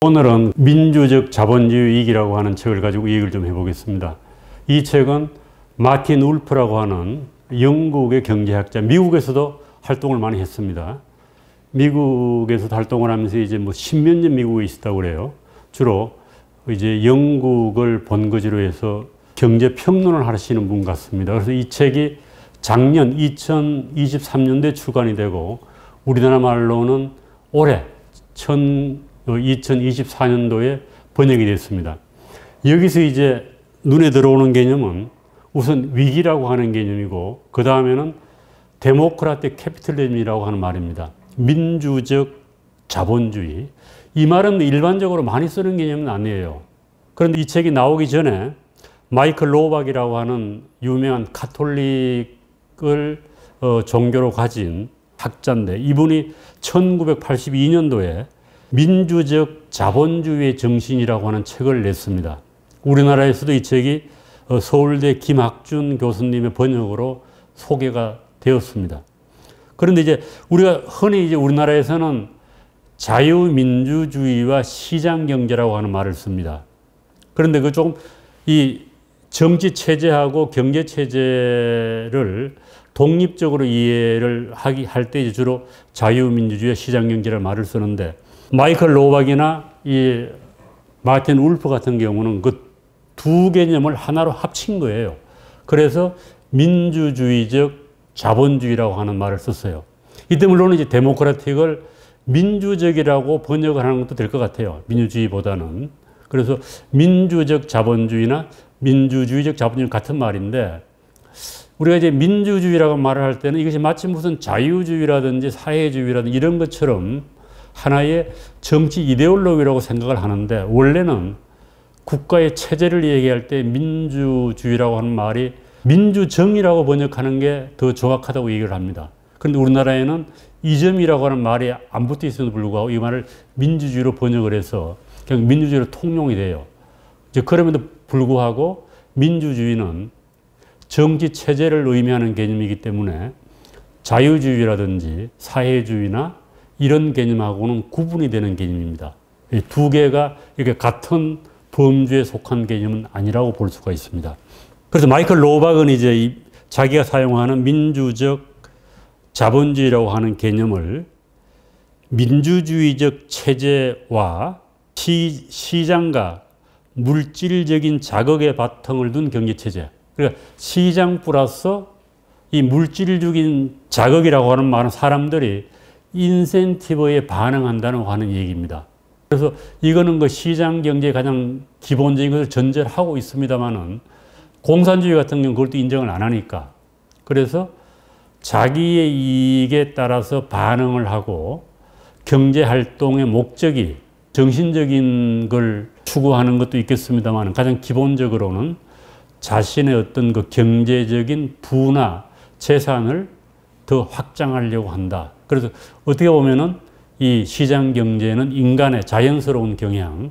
오늘은 민주적 자본주의 위기라고 하는 책을 가지고 얘기를 좀 해보겠습니다. 이 책은 마틴 울프라고 하는 영국의 경제학자, 미국에서도 활동을 많이 했습니다. 미국에서도 활동을 하면서 이제 뭐 10년 전 미국에 있었다고 그래요. 주로 이제 영국을 본거지로 해서 경제 평론을 하시는 분 같습니다. 그래서 이 책이 작년 2023년도에 출간이 되고 우리나라 말로는 올해 2024년도에 번역이 됐습니다. 여기서 이제 눈에 들어오는 개념은 우선 위기라고 하는 개념이고 그 다음에는 데모크라틱 캐피털리즘이라고 하는 말입니다. 민주적 자본주의. 이 말은 일반적으로 많이 쓰는 개념은 아니에요. 그런데 이 책이 나오기 전에 마이클 로박이라고 하는 유명한 가톨릭을 종교로 가진 학자인데 이분이 1982년도에 민주적 자본주의의 정신이라고 하는 책을 냈습니다. 우리나라에서도 이 책이 서울대 김학준 교수님의 번역으로 소개가 되었습니다. 그런데 이제 우리가 흔히 이제 우리나라에서는 자유민주주의와 시장경제라고 하는 말을 씁니다. 그런데 그 조금 이 정치체제하고 경제체제를 독립적으로 이해를 할 때 주로 자유민주주의와 시장경제라는 말을 쓰는데 마이클 로박이나 이 마틴 울프 같은 경우는 그 두 개념을 하나로 합친 거예요. 그래서 민주주의적 자본주의라고 하는 말을 썼어요. 이때 물론 이제 데모크라틱을 민주적이라고 번역을 하는 것도 될 것 같아요. 민주주의보다는. 그래서 민주적 자본주의나 민주주의적 자본주의 같은 말인데 우리가 이제 민주주의라고 말을 할 때는 이것이 마치 무슨 자유주의라든지 사회주의라든지 이런 것처럼 하나의 정치 이데올로기라고 생각을 하는데 원래는 국가의 체제를 얘기할 때 민주주의라고 하는 말이 민주정의라고 번역하는 게 더 정확하다고 얘기를 합니다. 그런데 우리나라에는 이점이라고 하는 말이 안 붙어 있음에도 불구하고 이 말을 민주주의로 번역을 해서 그냥 민주주의로 통용이 돼요. 이제 그럼에도 불구하고 민주주의는 정치 체제를 의미하는 개념이기 때문에 자유주의라든지 사회주의나 이런 개념하고는 구분이 되는 개념입니다. 이 두 개가 이렇게 같은 범주에 속한 개념은 아니라고 볼 수가 있습니다. 그래서 마이클 로박은 이제 자기가 사용하는 민주적 자본주의라고 하는 개념을 민주주의적 체제와 시장과 물질적인 자극의 바탕을 둔 경제체제. 그러니까 시장 플러스 이 물질적인 자극이라고 하는 말은 사람들이 인센티브에 반응한다는 하는 얘기입니다. 그래서 이거는 그 시장 경제의 가장 기본적인 것을 전제를 하고 있습니다만은 공산주의 같은 경우는 그걸 또 인정을 안 하니까. 그래서 자기의 이익에 따라서 반응을 하고 경제 활동의 목적이 정신적인 걸 추구하는 것도 있겠습니다만 가장 기본적으로는 자신의 어떤 그 경제적인 부나 재산을 더 확장하려고 한다. 그래서 어떻게 보면은 이 시장 경제는 인간의 자연스러운 경향,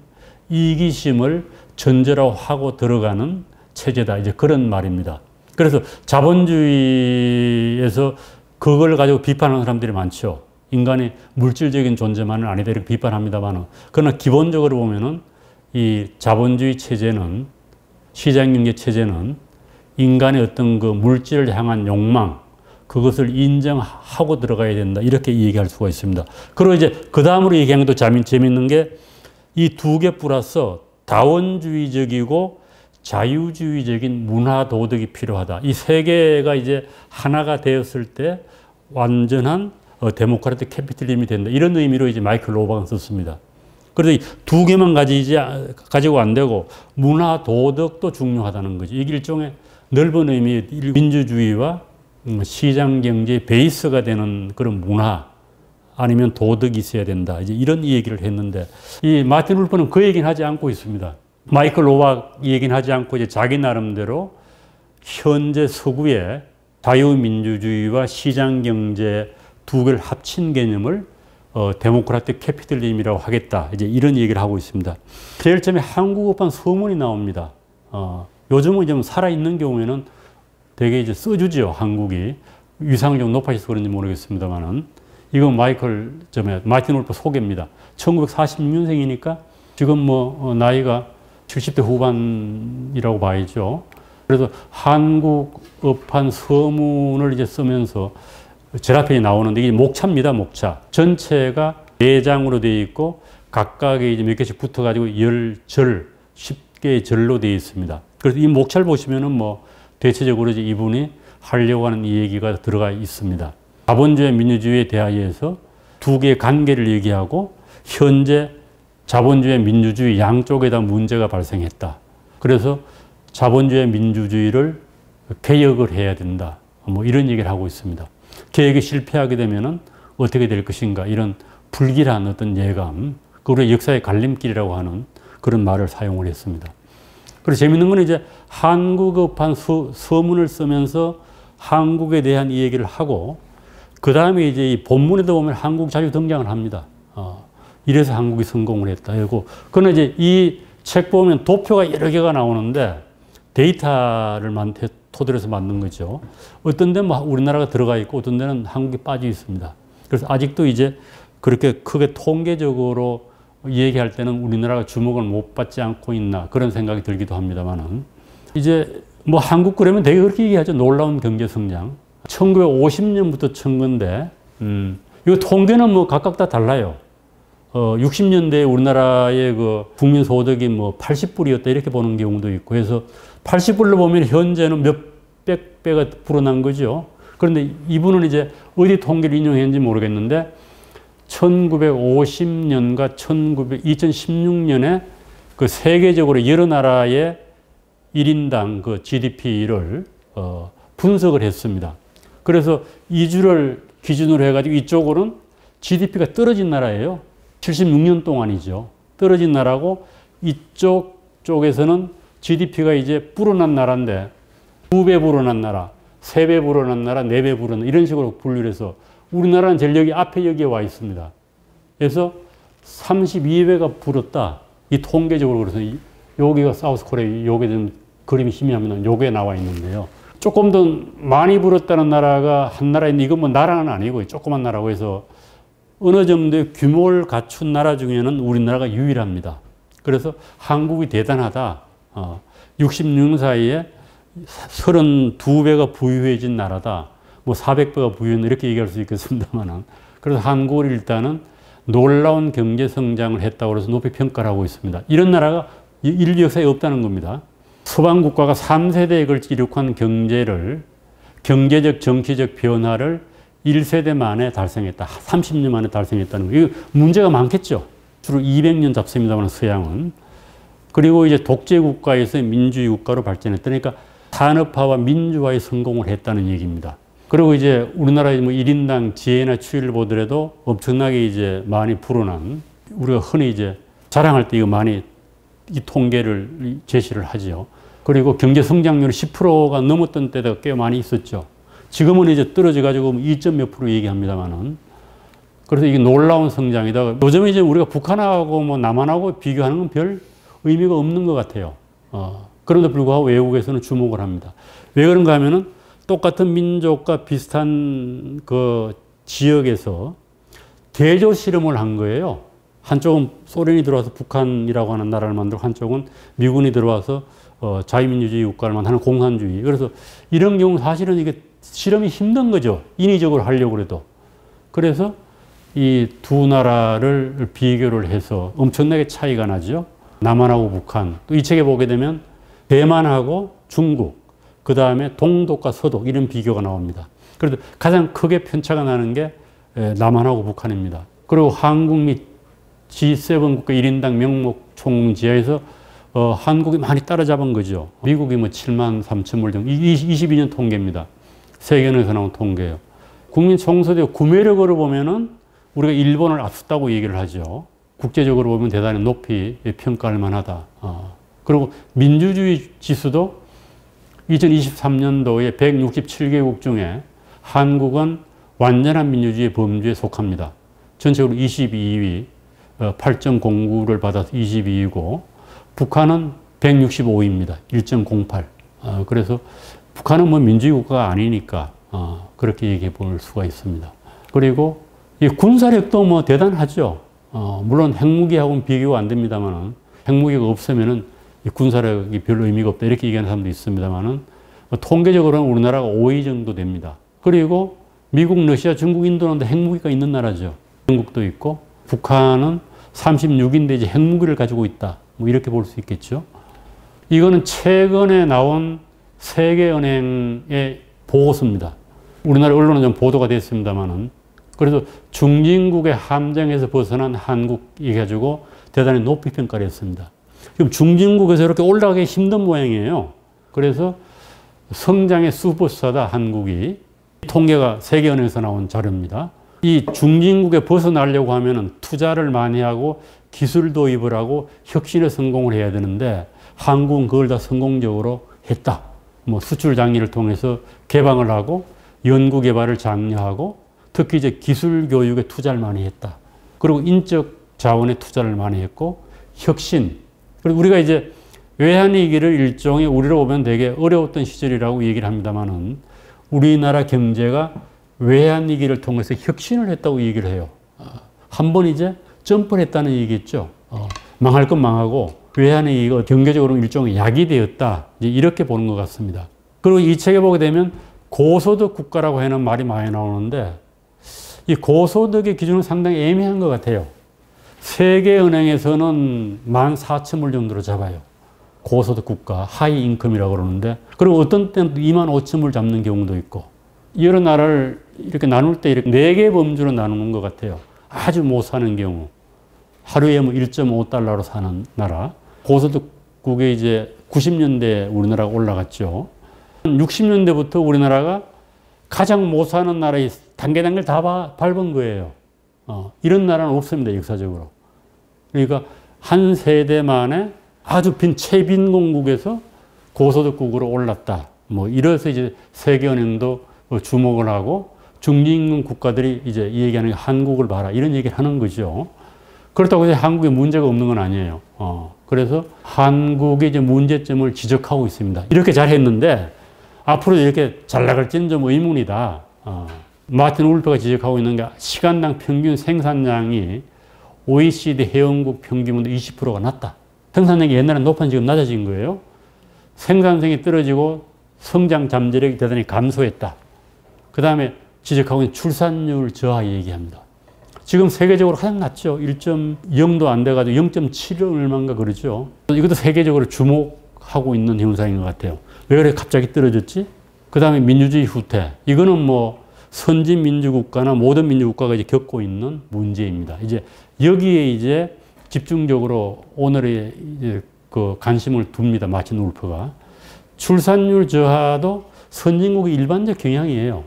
이기심을 전제로 하고 들어가는 체제다. 이제 그런 말입니다. 그래서 자본주의에서 그걸 가지고 비판하는 사람들이 많죠. 인간이 물질적인 존재만은 아니다 이렇게 비판합니다만, 그러나 기본적으로 보면은 이 자본주의 체제는 시장 경제 체제는 인간의 어떤 그 물질을 향한 욕망, 그것을 인정하고 들어가야 된다. 이렇게 얘기할 수가 있습니다. 그리고 이제 그 다음으로 얘기하는 것도 재밌는 게 이 두 개 플러스 다원주의적이고 자유주의적인 문화 도덕이 필요하다. 이 세 개가 이제 하나가 되었을 때 완전한 데모크라틱 캐피털리즘이 된다. 이런 의미로 이제 마이클 로박은 썼습니다. 그래서 이 두 개만 가지고 안 되고 문화 도덕도 중요하다는 거죠. 이게 일종의 넓은 의미의 민주주의와 시장 경제의 베이스가 되는 그런 문화 아니면 도덕이 있어야 된다. 이제 이런 얘기를 했는데 이 마틴 울프는 그 얘기는 하지 않고 있습니다. 마이클 로박 얘기는 하지 않고 이제 자기 나름대로 현재 서구의 자유민주주의와 시장 경제 두 개를 합친 개념을 데모크라틱 캐피털리즘이라고 하겠다. 이제 이런 얘기를 하고 있습니다. 제일 처음에 한국어판 서문이 나옵니다. 요즘은 좀 살아있는 경우에는 되게 이제 써주죠. 한국이. 위상이 좀 높아져서 그런지 모르겠습니다만은. 이건 마틴 울프 소개입니다. 1946년생이니까 지금 뭐 나이가 70대 후반이라고 봐야죠. 그래서 한국 어판 서문을 이제 쓰면서 제라펜이 나오는데 이게 목차입니다, 목차. 전체가 4장으로 되어 있고 각각에 이제 몇 개씩 붙어가지고 10절, 10개의 절로 되어 있습니다. 그래서 이 목차를 보시면은 뭐 대체적으로 이제 이분이 하려고 하는 이 얘기가 들어가 있습니다. 자본주의 민주주의에 대하여서 두 개의 관계를 얘기하고 현재 자본주의 민주주의 양쪽에다 문제가 발생했다. 그래서 자본주의 민주주의를 개혁을 해야 된다. 뭐 이런 얘기를 하고 있습니다. 개혁이 실패하게 되면은 어떻게 될 것인가 이런 불길한 어떤 예감, 그리고 역사의 갈림길이라고 하는 그런 말을 사용을 했습니다. 그리고 재밌는 건 이제 한국어판 서문을 쓰면서 한국에 대한 이 얘기를 하고 그 다음에 이제 이 본문에도 보면 한국 자주 등장을 합니다. 이래서 한국이 성공을 했다. 그러나 이제 이 책 보면 도표가 여러 개가 나오는데 데이터를 토대로 해서 만든 거죠. 어떤 데는 뭐 우리나라가 들어가 있고 어떤 데는 한국이 빠져 있습니다. 그래서 아직도 이제 그렇게 크게 통계적으로 얘기할 때는 우리나라가 주목을 못 받지 않고 있나 그런 생각이 들기도 합니다만은 이제 뭐 한국 그러면 되게 그렇게 얘기하죠. 놀라운 경제 성장. 1950년부터 천 건데, 이거 통계는 뭐 각각 다 달라요. 60년대에 우리나라의 그 국민 소득이 뭐 80불이었다 이렇게 보는 경우도 있고 해서 80불로 보면 현재는 몇백 배가 불어난 거죠. 그런데 이분은 이제 어디 통계를 인용했는지 모르겠는데 1950년과 2016년에 그 세계적으로 여러 나라의 1인당 그 GDP를 분석을 했습니다. 그래서 2주를 기준으로 해가지고 이쪽으로는 GDP가 떨어진 나라예요. 76년 동안이죠. 떨어진 나라고 이쪽 쪽에서는 GDP가 이제 불어난 나라인데 2배 불어난 나라, 3배 불어난 나라, 4배 불어난 이런 식으로 분류를 해서 우리나라는 제일 여기 앞에 여기에 와 있습니다. 그래서 32배가 불었다. 이 통계적으로 그래서 여기가 사우스 코리아, 요게 좀 그림이 희미합니다. 요게 나와 있는데요. 조금 더 많이 불었다는 나라가 한 나라인데 이건 뭐 나라는 아니고 조그만 나라고 해서 어느 정도의 규모를 갖춘 나라 중에는 우리나라가 유일합니다. 그래서 한국이 대단하다. 66년 사이에 32배가 부유해진 나라다. 뭐 400배가 부유했다 이렇게 얘기할 수 있겠습니다만 그래서 한국을 일단은 놀라운 경제 성장을 했다고 해서 높이 평가를 하고 있습니다. 이런 나라가 인류 역사에 없다는 겁니다. 서방 국가가 3세대에 걸쳐 이룩한 경제적 정치적 변화를 1세대 만에 달성했다. 30년 만에 달성했다는 거예요. 문제가 많겠죠. 주로 200년 잡습니다만 서양은. 그리고 이제 독재 국가에서 민주주의 국가로 발전했다. 그러니까 산업화와 민주화에 성공을 했다는 얘기입니다. 그리고 이제 우리나라의 뭐 1인당 지혜나 추이를 보더라도 엄청나게 이제 많이 불어난 우리가 흔히 이제 자랑할 때 이거 많이 이 통계를 제시를 하죠. 그리고 경제 성장률이 10%가 넘었던 때가 꽤 많이 있었죠. 지금은 이제 떨어져 가지고 2몇 프로 얘기합니다만은. 그래서 이게 놀라운 성장이다. 요즘에 이제 우리가 북한하고 뭐 남한하고 비교하는 건 별 의미가 없는 것 같아요. 그런데 불구하고 외국에서는 주목을 합니다. 왜 그런가 하면은 똑같은 민족과 비슷한 그 지역에서 대조 실험을 한 거예요. 한쪽은 소련이 들어와서 북한이라고 하는 나라를 만들고 한쪽은 미군이 들어와서 자유민주주의 국가를 만드는 공산주의. 그래서 이런 경우 사실은 이게 실험이 힘든 거죠. 인위적으로 하려고 해도. 그래서 이 두 나라를 비교를 해서 엄청나게 차이가 나죠. 남한하고 북한. 또 이 책에 보게 되면 대만하고 중국, 그 다음에 동독과 서독 이런 비교가 나옵니다. 그래도 가장 크게 편차가 나는 게 남한하고 북한입니다. 그리고 한국 및 G7 국가 1인당 명목 총지하에서 한국이 많이 따라잡은 거죠. 미국이 뭐 7만 3천 불 정도. 22년 통계입니다. 세계에서 나온 통계예요. 국민 총소득 구매력으로 보면은 우리가 일본을 앞섰다고 얘기를 하죠. 국제적으로 보면 대단히 높이 평가할 만하다. 그리고 민주주의 지수도 2023년도에 167개국 중에 한국은 완전한 민주주의 범주에 속합니다. 전체적으로 22위, 8.09를 받아서 22위고 북한은 165위입니다. 1.08. 그래서 북한은 뭐 민주주의 국가가 아니니까 그렇게 얘기해 볼 수가 있습니다. 그리고 이 군사력도 뭐 대단하죠. 물론 핵무기하고는 비교가 안 됩니다만은 핵무기가 없으면은 군사력이 별로 의미가 없다 이렇게 얘기하는 사람도 있습니다만은 통계적으로는 우리나라가 5위 정도 됩니다. 그리고 미국, 러시아, 중국, 인도는 핵무기가 있는 나라죠. 중국도 있고 북한은 36인데 이제 핵무기를 가지고 있다. 뭐 이렇게 볼 수 있겠죠. 이거는 최근에 나온 세계은행의 보고서입니다. 우리나라 언론은 좀 보도가 됐습니다만은 그래서 중진국의 함정에서 벗어난 한국이 가지고 대단히 높이 평가를 했습니다. 지금 중진국에서 이렇게 올라가기 힘든 모양이에요. 그래서 성장의 슈퍼스타다 한국이. 통계가 세계은행에서 나온 자료입니다. 이 중진국에 벗어나려고 하면 투자를 많이 하고 기술 도입을 하고 혁신에 성공을 해야 되는데 한국은 그걸 다 성공적으로 했다. 뭐 수출 장려를 통해서 개방을 하고 연구 개발을 장려하고 특히 이제 기술 교육에 투자를 많이 했다. 그리고 인적 자원에 투자를 많이 했고 혁신. 그리고 우리가 이제 외환위기를 일종의 우리로 보면 되게 어려웠던 시절이라고 얘기를 합니다만은 우리나라 경제가 외환위기를 통해서 혁신을 했다고 얘기를 해요. 한 번 이제 점프를 했다는 얘기겠죠. 망할 건 망하고 외환위기가 경제적으로 일종의 약이 되었다. 이제 이렇게 보는 것 같습니다. 그리고 이 책에 보게 되면 고소득 국가라고 하는 말이 많이 나오는데 이 고소득의 기준은 상당히 애매한 것 같아요. 세계은행에서는 14,000불 정도로 잡아요. 고소득 국가, 하이 인컴이라고 그러는데 그리고 어떤 때는 25,000불 잡는 경우도 있고 여러 나라를 이렇게 나눌 때 이렇게 4개 범주로 나누는 것 같아요. 아주 못 사는 경우. 하루에 뭐 1.5달러로 사는 나라. 고소득국에 이제 90년대에 우리나라가 올라갔죠. 60년대부터 우리나라가 가장 못 사는 나라의 단계를 다 밟은 거예요. 이런 나라는 없습니다, 역사적으로. 그러니까 한 세대 만에 아주 최빈공국에서 고소득국으로 올랐다. 뭐 이래서 이제 세계은행도 주목을 하고 중진국 국가들이 이제 이 얘기하는 한국을 봐라 이런 얘기를 하는 거죠. 그렇다고 해서 한국에 문제가 없는 건 아니에요. 그래서 한국의 이제 문제점을 지적하고 있습니다. 이렇게 잘했는데 앞으로 이렇게 잘 나갈지는 좀 의문이다. 마틴 울프가 지적하고 있는 게 시간당 평균 생산량이 OECD 회원국 평균보다 20%가 낮다. 생산량이 옛날에 높았는데 지금 낮아진 거예요. 생산성이 떨어지고 성장 잠재력이 대단히 감소했다. 그 다음에 지적하고 있는 출산율 저하 얘기합니다. 지금 세계적으로 가장 낮죠. 1.0도 안 돼가지고 0.7 얼마인가 그러죠. 이것도 세계적으로 주목하고 있는 현상인 것 같아요. 왜 그래 갑자기 떨어졌지? 그 다음에 민주주의 후퇴. 이거는 뭐 선진 민주국가나 모든 민주국가가 이제 겪고 있는 문제입니다. 이제 여기에 이제 집중적으로 오늘의 이제 그 관심을 둡니다. 마틴 울프가. 출산율 저하도 선진국의 일반적 경향이에요.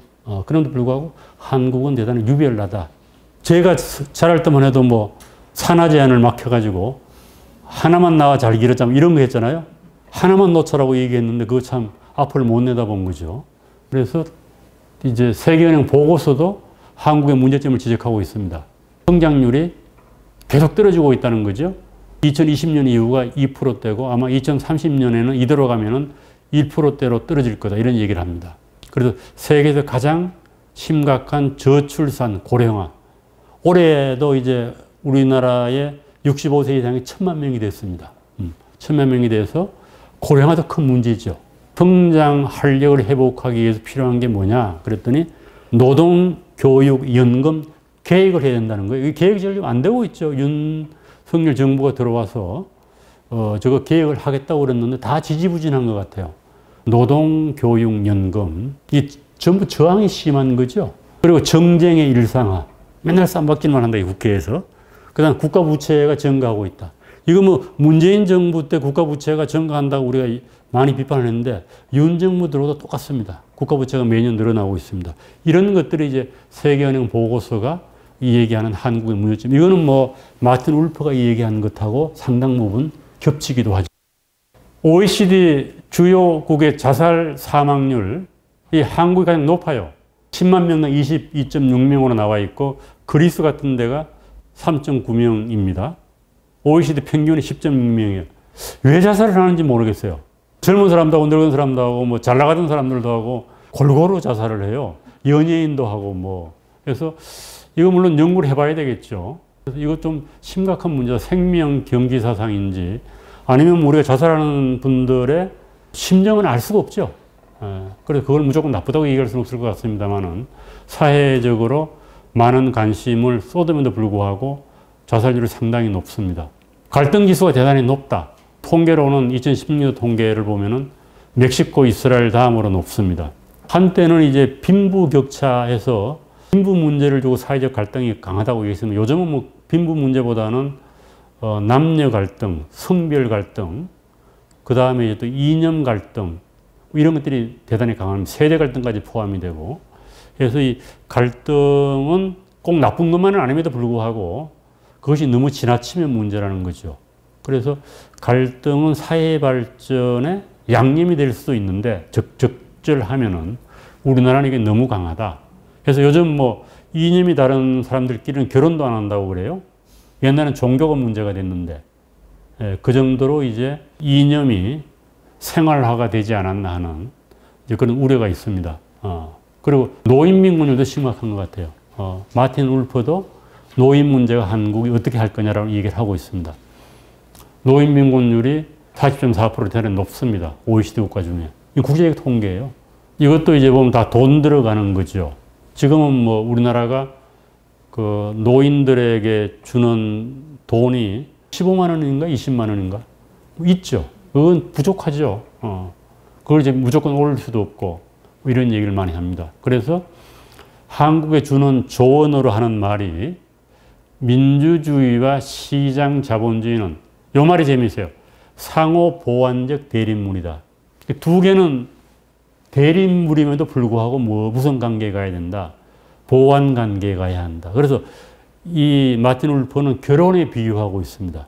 그럼에도 불구하고 한국은 대단히 유별나다. 제가 자랄 때만 해도 뭐 산하 제한을 막 켜가지고 하나만 나와 잘 기르자면 이런 거 했잖아요. 하나만 놓쳐라고 얘기했는데 그거 참 앞을 못 내다본 거죠. 그래서 이제 세계은행 보고서도 한국의 문제점을 지적하고 있습니다. 성장률이 계속 떨어지고 있다는 거죠. 2020년 이후가 2%대고 아마 2030년에는 이대로 가면은 1%대로 떨어질 거다 이런 얘기를 합니다. 그래서 세계에서 가장 심각한 저출산 고령화. 올해도 이제 우리나라에 65세 이상이 1,000만 명이 됐습니다. 1,000만 명이 돼서 고령화도 큰 문제죠. 성장 활력을 회복하기 위해서 필요한 게 뭐냐 그랬더니 노동, 교육, 연금 계획을 해야 된다는 거예요. 이 계획이 지금 안 되고 있죠. 윤석열 정부가 들어와서 저거 계획을 하겠다고 그랬는데 다 지지부진한 것 같아요. 노동, 교육, 연금 이 전부 저항이 심한 거죠. 그리고 정쟁의 일상화. 맨날 쌈박질만 한다, 이 국회에서. 그 다음 국가 부채가 증가하고 있다. 이거 뭐 문재인 정부 때 국가 부채가 증가한다고 우리가 많이 비판을 했는데 윤 정부 들어도 똑같습니다. 국가 부채가 매년 늘어나고 있습니다. 이런 것들이 이제 세계은행 보고서가 이 얘기하는 한국의 문제점. 이거는 뭐 마틴 울프가 이 얘기하는 것하고 상당 부분 겹치기도 하죠. OECD 주요국의 자살 사망률, 이 한국이 가장 높아요. 10만 명당 22.6명으로 나와 있고 그리스 같은 데가 3.9명입니다. OECD 평균이 10.6명이에요. 왜 자살을 하는지 모르겠어요. 젊은 사람도 하고 늙은 사람도 하고 뭐 잘 나가던 사람들도 하고 골고루 자살을 해요. 연예인도 하고 뭐. 그래서 이거 물론 연구를 해봐야 되겠죠. 그래서 이거 좀 심각한 문제다. 생명 경지 사상인지 아니면 우리가 자살하는 분들의 심정은 알 수가 없죠. 그래서 그걸 무조건 나쁘다고 얘기할 수는 없을 것 같습니다만은 사회적으로 많은 관심을 쏟음에도 불구하고 자살률이 상당히 높습니다. 갈등 지수가 대단히 높다. 통계로는 2016년 통계를 보면은 멕시코, 이스라엘 다음으로 높습니다. 한때는 이제 빈부격차에서 빈부 문제를 두고 사회적 갈등이 강하다고 얘기했습니다. 요즘은 뭐 빈부 문제보다는 남녀 갈등, 성별 갈등, 그 다음에 이제 또 이념 갈등, 이런 것들이 대단히 강합니다. 세대 갈등까지 포함이 되고. 그래서 이 갈등은 꼭 나쁜 것만은 아님에도 불구하고 그것이 너무 지나치면 문제라는 거죠. 그래서 갈등은 사회 발전의 양념이 될 수도 있는데 적절하면은 우리나라는 이게 너무 강하다. 그래서 요즘 뭐 이념이 다른 사람들끼리는 결혼도 안 한다고 그래요. 옛날엔 종교가 문제가 됐는데 그 정도로 이제 이념이 생활화가 되지 않았나 하는 이제 그런 우려가 있습니다. 그리고 노인 빈곤율도 심각한 것 같아요. 마틴 울퍼도 노인 문제가 한국이 어떻게 할 거냐라고 얘기를 하고 있습니다. 노인 빈곤율이 40.4% 대단히 높습니다. OECD 국가 중에. 이 국제적 통계예요. 이것도 이제 보면 다 돈 들어가는 거죠. 지금은 뭐 우리나라가 그 노인들에게 주는 돈이 15만 원인가 20만 원인가 있죠. 그건 부족하죠. 그걸 이제 무조건 올 수도 없고 이런 얘기를 많이 합니다. 그래서 한국에 주는 조언으로 하는 말이 민주주의와 시장 자본주의는 요 말이 재미있어요. 상호 보완적 대립물이다. 두 개는 대립물임에도 불구하고 무슨 관계에 가야 된다. 보완 관계에 가야 한다. 그래서 이 마틴 울퍼는 결혼에 비유하고 있습니다.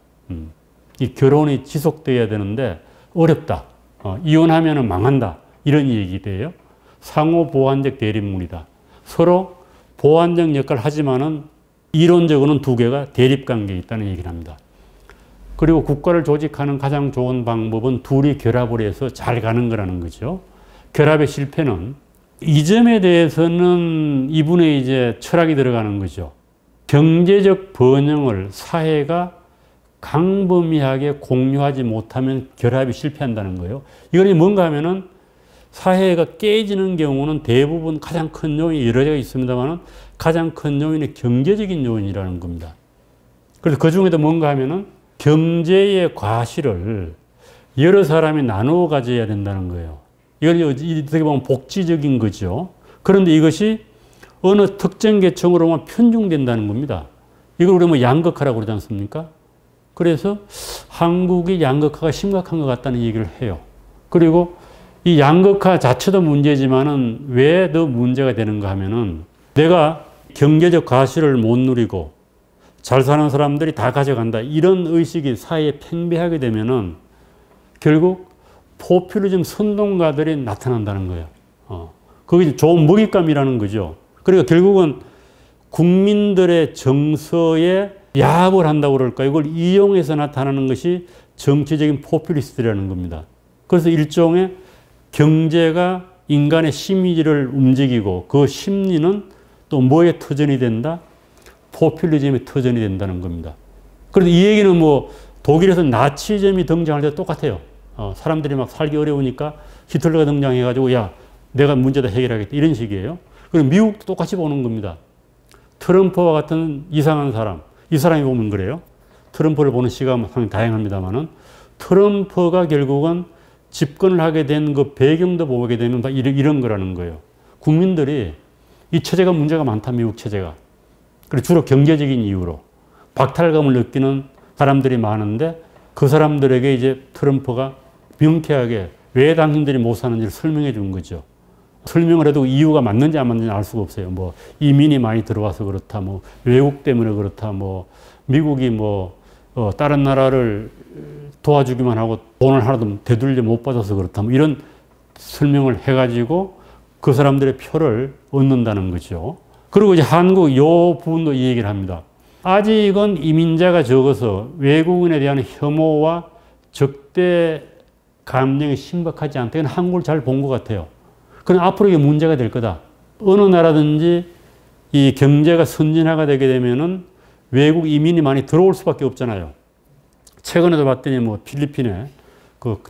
이 결혼이 지속돼야 되는데 어렵다. 이혼하면 망한다. 이런 얘기돼요. 상호 보완적 대립물이다. 서로 보완적 역할을 하지만은 이론적으로는 두 개가 대립 관계에 있다는 얘기를 합니다. 그리고 국가를 조직하는 가장 좋은 방법은 둘이 결합을 해서 잘 가는 거라는 거죠. 결합의 실패는 이 점에 대해서는 이분의 이제 철학이 들어가는 거죠. 경제적 번영을 사회가 광범위하게 공유하지 못하면 결합이 실패한다는 거예요. 이건 뭔가 하면은 사회가 깨지는 경우는 대부분 가장 큰 요인이 여러 개가 있습니다만 가장 큰 요인이 경제적인 요인이라는 겁니다. 그래서 그 중에도 뭔가 하면은 경제의 과실을 여러 사람이 나누어 가져야 된다는 거예요. 이건 어떻게 보면 복지적인 거죠. 그런데 이것이 어느 특정 계층으로만 편중된다는 겁니다. 이걸 우리가 뭐 양극화라고 그러지 않습니까? 그래서 한국의 양극화가 심각한 것 같다는 얘기를 해요. 그리고 이 양극화 자체도 문제지만은 왜 더 문제가 되는가 하면은 내가 경제적 과실을 못 누리고 잘 사는 사람들이 다 가져간다. 이런 의식이 사회에 팽배하게 되면은 결국 포퓰리즘 선동가들이 나타난다는 거예요. 그게 좋은 먹잇감이라는 거죠. 그러니까 결국은 국민들의 정서에 야합을 한다고 그럴까? 이걸 이용해서 나타나는 것이 정치적인 포퓰리스트라는 겁니다. 그래서 일종의 경제가 인간의 심리를 움직이고 그 심리는 또 뭐에 터전이 된다? 포퓰리즘의 터전이 된다는 겁니다. 그런데 이 얘기는 뭐 독일에서 나치즘이 등장할 때 똑같아요. 사람들이 막 살기 어려우니까 히틀러가 등장해가지고 야 내가 문제다 해결하겠다 이런 식이에요. 그리고 미국도 똑같이 보는 겁니다. 트럼프와 같은 이상한 사람, 이 사람이 보면 그래요. 트럼프를 보는 시각은 상당히 다양합니다만은 트럼프가 결국은 집권을 하게 된 그 배경도 보게 되면 다 이런 거라는 거예요. 국민들이 이 체제가 문제가 많다, 미국 체제가. 그리고 주로 경제적인 이유로 박탈감을 느끼는 사람들이 많은데 그 사람들에게 이제 트럼프가 명쾌하게 왜 당신들이 못 사는지를 설명해 준 거죠. 설명을 해도 이유가 맞는지 안 맞는지 알 수가 없어요. 뭐 이민이 많이 들어와서 그렇다, 뭐 외국 때문에 그렇다, 뭐 미국이 뭐 다른 나라를 도와주기만 하고 돈을 하나도 되돌려 못 받아서 그렇다, 뭐 이런 설명을 해가지고 그 사람들의 표를 얻는다는 거죠. 그리고 이제 한국 요 부분도 이 얘기를 합니다. 아직은 이민자가 적어서 외국인에 대한 혐오와 적대 감정이 심각하지 않다. 이건 한국을 잘 본 것 같아요. 그럼 앞으로 이게 문제가 될 거다. 어느 나라든지 이 경제가 선진화가 되게 되면은 외국 이민이 많이 들어올 수밖에 없잖아요. 최근에도 봤더니 뭐 필리핀에 그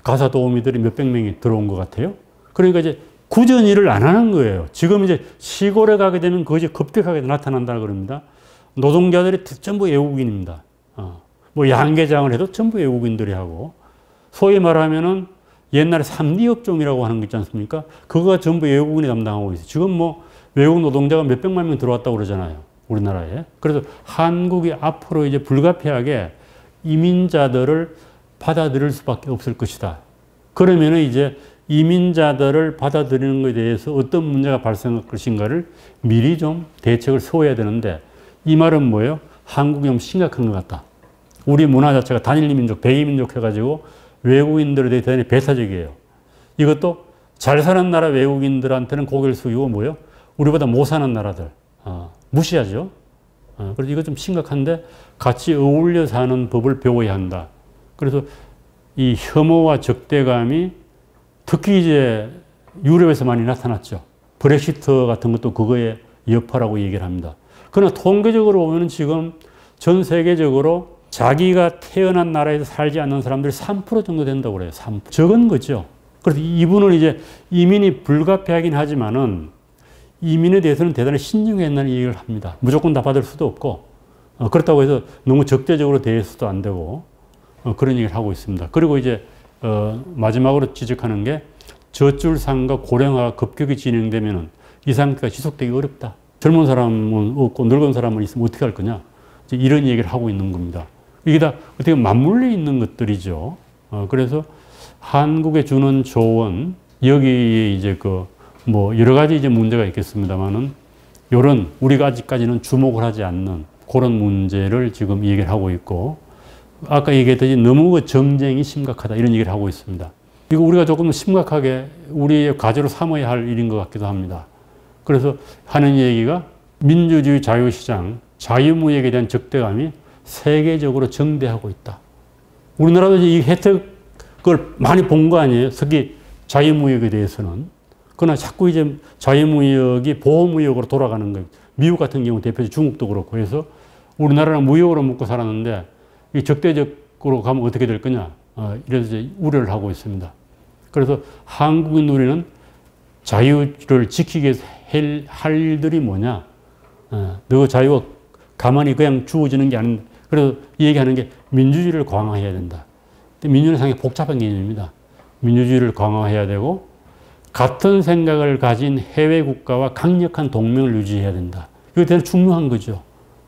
가사 도우미들이 몇백 명이 들어온 것 같아요. 그러니까 이제 구전 일을 안 하는 거예요. 지금 이제 시골에 가게 되면 그것이 급격하게 나타난다 그럽니다. 노동자들이 전부 외국인입니다. 뭐 양계장을 해도 전부 외국인들이 하고, 소위 말하면은 옛날에 3D 업종이라고 하는 거 있지 않습니까? 그거가 전부 외국인이 담당하고 있어요. 지금 뭐 외국 노동자가 몇백만 명 들어왔다고 그러잖아요. 우리나라에. 그래서 한국이 앞으로 이제 불가피하게 이민자들을 받아들일 수밖에 없을 것이다. 그러면은 이제 이민자들을 받아들이는 것에 대해서 어떤 문제가 발생할 것인가를 미리 좀 대책을 세워야 되는데, 이 말은 뭐예요? 한국이 좀 심각한 것 같다. 우리 문화 자체가 단일 민족, 대의민족 해가지고 외국인들에 대해 대단히 배타적이에요. 이것도 잘 사는 나라 외국인들한테는 고개를 숙이고 뭐예요? 우리보다 못 사는 나라들 무시하죠. 그래서 이거 좀 심각한데 같이 어울려 사는 법을 배워야 한다. 그래서 이 혐오와 적대감이 특히 이제 유럽에서 많이 나타났죠. 브렉시트 같은 것도 그거의 여파라고 얘기를 합니다. 그러나 통계적으로 보면 지금 전 세계적으로 자기가 태어난 나라에서 살지 않는 사람들이 3% 정도 된다고 그래요. 3%. 적은 거죠. 그래서 이분은 이제 이민이 불가피하긴 하지만은 이민에 대해서는 대단히 신중했다는 얘기를 합니다. 무조건 다 받을 수도 없고, 그렇다고 해서 너무 적대적으로 대해서도 안 되고, 그런 얘기를 하고 있습니다. 그리고 이제, 마지막으로 지적하는 게 저출산과 고령화가 급격히 진행되면은 이 상태가 지속되기 어렵다. 젊은 사람은 없고 늙은 사람은 있으면 어떻게 할 거냐. 이런 얘기를 하고 있는 겁니다. 이게 다 어떻게 맞물려 있는 것들이죠. 그래서 한국에 주는 조언, 여기에 이제 뭐 여러 가지 이제 문제가 있겠습니다만은 요런 우리가 아직까지는 주목을 하지 않는 그런 문제를 지금 얘기를 하고 있고, 아까 얘기했듯이 너무 정쟁이 심각하다 이런 얘기를 하고 있습니다. 이거 우리가 조금 심각하게 우리의 과제로 삼아야 할 일인 것 같기도 합니다. 그래서 하는 얘기가 민주주의 자유시장, 자유무역에 대한 적대감이 세계적으로 증대하고 있다. 우리나라도 이 혜택을 많이 본 거 아니에요? 특히 자유무역에 대해서는. 그러나 자꾸 이제 자유무역이 보호무역으로 돌아가는 거예요. 미국 같은 경우 대표적으로 중국도 그렇고 해서 우리나라는 무역으로 먹고 살았는데 이 적대적으로 가면 어떻게 될 거냐. 이래서 이제 우려를 하고 있습니다. 그래서 한국인 우리는 자유를 지키기 위해서 할 일들이 뭐냐. 너 자유가 가만히 그냥 주어지는 게 아닌, 그래서 얘기하는 게 민주주의를 강화해야 된다. 민주주의는 상당히 복잡한 개념입니다. 민주주의를 강화해야 되고, 같은 생각을 가진 해외 국가와 강력한 동맹을 유지해야 된다. 이거 대단히 중요한 거죠.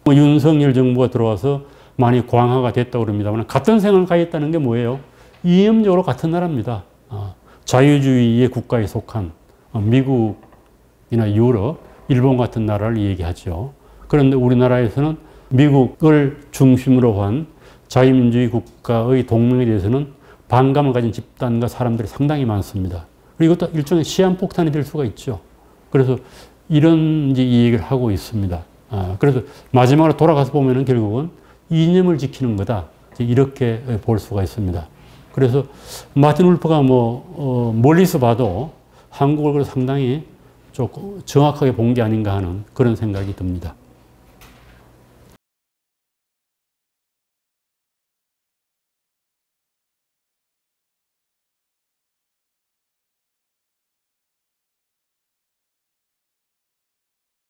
윤석열 정부가 들어와서 많이 강화가 됐다고 그럽니다만, 같은 생각을 가졌다는 게 뭐예요? 이념적으로 같은 나라입니다. 자유주의의 국가에 속한 미국이나 유럽, 일본 같은 나라를 얘기하죠. 그런데 우리나라에서는 미국을 중심으로 한 자유민주주의 국가의 동맹에 대해서는 반감을 가진 집단과 사람들이 상당히 많습니다. 그리고 이것도 일종의 시한폭탄이 될 수가 있죠. 그래서 이런 이제 이 얘기를 하고 있습니다. 그래서 마지막으로 돌아가서 보면은 결국은 이념을 지키는 거다. 이렇게 볼 수가 있습니다. 그래서 마틴 울프가 멀리서 봐도 한국을 상당히 조금 정확하게 본 게 아닌가 하는 그런 생각이 듭니다.